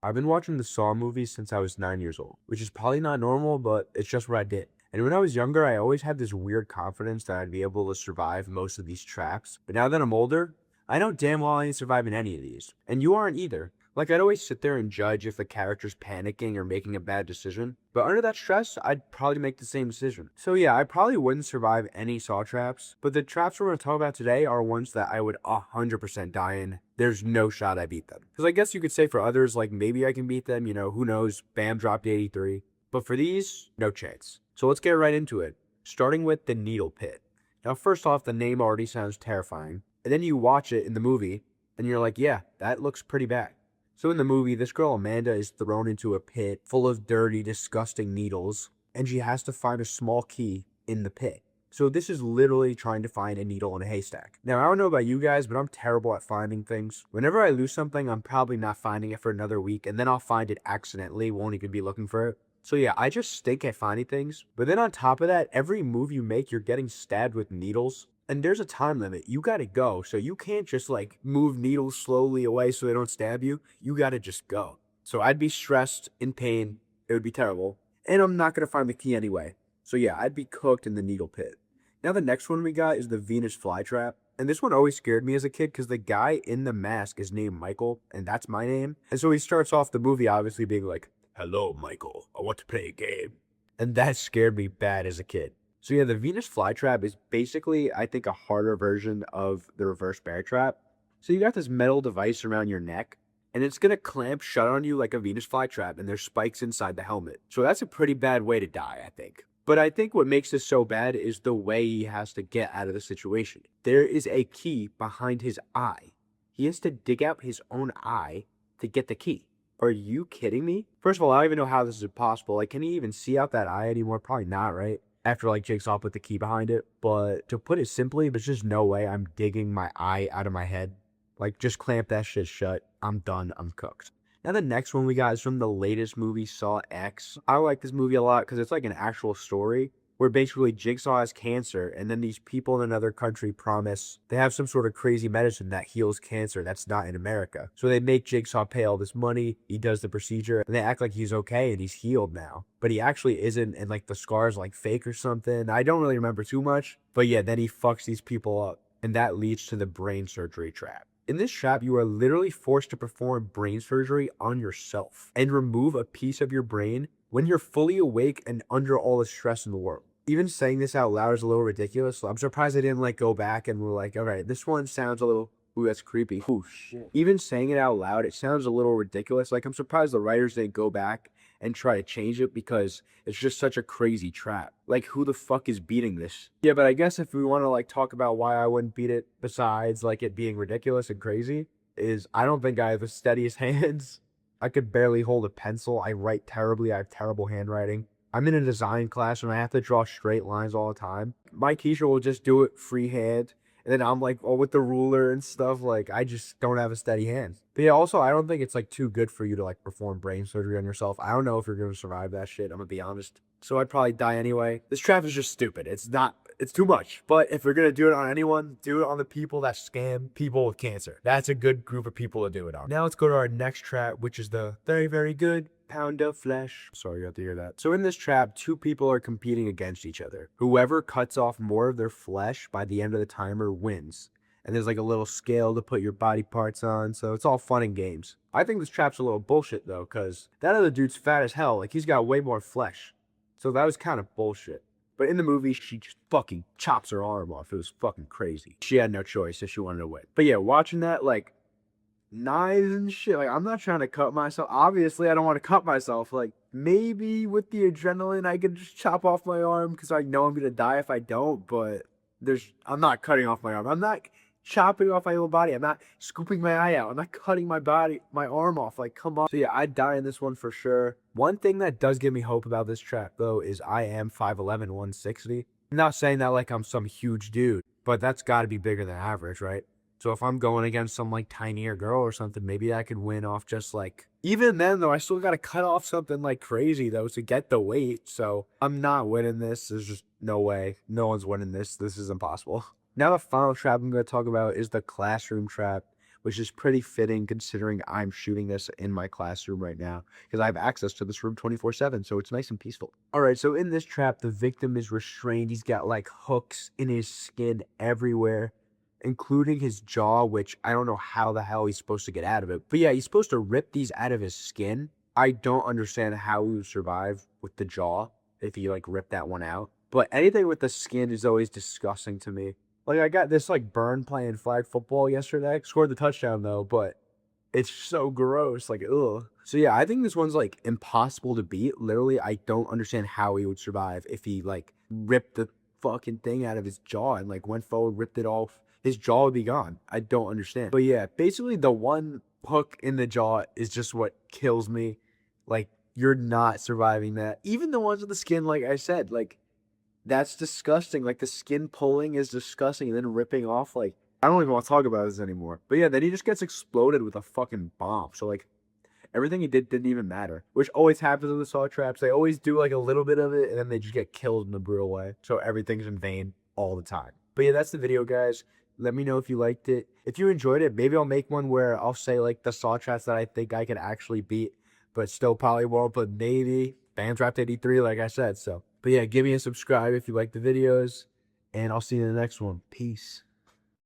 I've been watching the Saw movies since I was 9 years old, which is probably not normal, but it's just what I did. And when I was younger, I always had this weird confidence that I'd be able to survive most of these traps. But now that I'm older, I know damn well I ain't surviving any of these. And you aren't either. Like, I'd always sit there and judge if the character's panicking or making a bad decision. But under that stress, I'd probably make the same decision. So yeah, I probably wouldn't survive any Saw traps. But the traps we're going to talk about today are ones that I would 100% die in. There's no shot I beat them. Because I guess you could say for others, like, maybe I can beat them, who knows, Bam dropped 83. But for these, no chance. So let's get right into it, starting with the Needle Pit. Now, first off, the name already sounds terrifying. And then you watch it in the movie, and you're like, yeah, that looks pretty bad. So in the movie, this girl Amanda is thrown into a pit full of dirty, disgusting needles, and she has to find a small key in the pit. So this is literally trying to find a needle in a haystack. Now, I don't know about you guys, but I'm terrible at finding things. Whenever I lose something, I'm probably not finding it for another week, and then I'll find it accidentally, won't even be looking for it. So yeah, I just stink at finding things. But then on top of that, every move you make, you're getting stabbed with needles. And there's a time limit. You gotta go. So you can't just like move needles slowly away so they don't stab you. You gotta just go. So I'd be stressed, in pain. It would be terrible. And I'm not gonna find the key anyway. So yeah, I'd be cooked in the needle pit. Now the next one we got is the Venus flytrap. And this one always scared me as a kid because the guy in the mask is named Michael, and that's my name. And so he starts off the movie obviously being like, "Hello, Michael. I want to play a game." And that scared me bad as a kid. So yeah, the Venus flytrap is basically, I think, a harder version of the reverse bear trap. So you got this metal device around your neck, and it's gonna clamp shut on you like a Venus flytrap, and there's spikes inside the helmet. So that's a pretty bad way to die, I think. But I think what makes this so bad is the way he has to get out of the situation. There is a key behind his eye. He has to dig out his own eye to get the key. Are you kidding me? First of all, I don't even know how this is possible. Like, can he even see out that eye anymore? Probably not, right? After like Jigsaw put the key behind it. But to put it simply, there's just no way I'm digging my eye out of my head. Like, just clamp that shit shut. I'm done. I'm cooked. Now the next one we got is from the latest movie, Saw X. I like this movie a lot because it's like an actual story where basically Jigsaw has cancer, and then these people in another country promise they have some sort of crazy medicine that heals cancer that's not in America. So they make Jigsaw pay all this money, he does the procedure, and they act like he's okay and he's healed now. But he actually isn't, and like the scar's like fake or something. I don't really remember too much. But yeah, then he fucks these people up, and that leads to the brain surgery trap. In this trap, you are literally forced to perform brain surgery on yourself and remove a piece of your brain when you're fully awake and under all the stress in the world. Even saying this out loud is a little ridiculous. So I'm surprised I didn't like go back and were like, all right, this one sounds a little, ooh, that's creepy. Oh shit. Even saying it out loud, it sounds a little ridiculous. Like, I'm surprised the writers didn't go back and try to change it because it's just such a crazy trap. Like, who the fuck is beating this? Yeah, but I guess if we want to like talk about why I wouldn't beat it, besides like it being ridiculous and crazy, is I don't think I have the steadiest hands. I could barely hold a pencil. I write terribly. I have terrible handwriting. I'm in a design class and I have to draw straight lines all the time. My teacher will just do it freehand. And then I'm like, oh, with the ruler and stuff, like, I just don't have a steady hand. But yeah, also, I don't think it's like too good for you to like perform brain surgery on yourself. I don't know if you're going to survive that shit. I'm going to be honest. So I'd probably die anyway. This trap is just stupid. It's too much. But if you're going to do it on anyone, do it on the people that scam people with cancer. That's a good group of people to do it on. Now let's go to our next trap, which is the very, very good pound of flesh. Sorry, you have to hear that. So in this trap, two people are competing against each other. Whoever cuts off more of their flesh by the end of the timer wins. And there's like a little scale to put your body parts on, so it's all fun and games. I think this trap's a little bullshit though, because that other dude's fat as hell. Like, he's got way more flesh. So that was kind of bullshit. But in the movie, she just fucking chops her arm off. It was fucking crazy. She had no choice if she wanted to win. But yeah, watching that, like, knives and shit. Like, I'm not trying to cut myself. Obviously, I don't want to cut myself. Like, maybe with the adrenaline, I could just chop off my arm because I know I'm going to die if I don't. But I'm not cutting off my arm. I'm not chopping off my whole body. I'm not scooping my eye out. I'm not cutting my arm off. Like, come on. So yeah, I'd die in this one for sure. One thing that does give me hope about this trap, though, is I am 5'11", 160. I'm not saying that like I'm some huge dude, but that's got to be bigger than average, right? So if I'm going against some like tinier girl or something, maybe I could win off just like, even then though, I still got to cut off something like crazy though to get the weight. So I'm not winning this. There's just no way. No one's winning this. This is impossible. Now the final trap I'm going to talk about is the classroom trap, which is pretty fitting considering I'm shooting this in my classroom right now because I have access to this room 24/7, so it's nice and peaceful. All right, so in this trap, the victim is restrained. He's got like hooks in his skin everywhere, including his jaw, which I don't know how the hell he's supposed to get out of it. But yeah, he's supposed to rip these out of his skin. I don't understand how he would survive with the jaw if he like ripped that one out. But anything with the skin is always disgusting to me. Like I got this like burn playing flag football yesterday. Scored the touchdown though, but it's so gross. Like ugh. So yeah, I think this one's like impossible to beat. Literally, I don't understand how he would survive if he like ripped the fucking thing out of his jaw and like went forward, ripped it off. His jaw would be gone. I don't understand. But yeah, basically the one hook in the jaw is just what kills me. Like you're not surviving that. Even the ones with the skin, like I said, like that's disgusting. Like the skin pulling is disgusting and then ripping off. Like I don't even want to talk about this anymore. But yeah, then he just gets exploded with a fucking bomb. So like everything he did didn't even matter, which always happens in the saw traps. They always do like a little bit of it and then they just get killed in a brutal way. So everything's in vain all the time. But yeah, that's the video, guys. Let me know if you liked it. If you enjoyed it, maybe I'll make one where I'll say like the saw traps that I think I could actually beat, but still probably won't. But maybe Bam Trapped 83, like I said. So, but yeah, give me a subscribe if you like the videos, and I'll see you in the next one. Peace.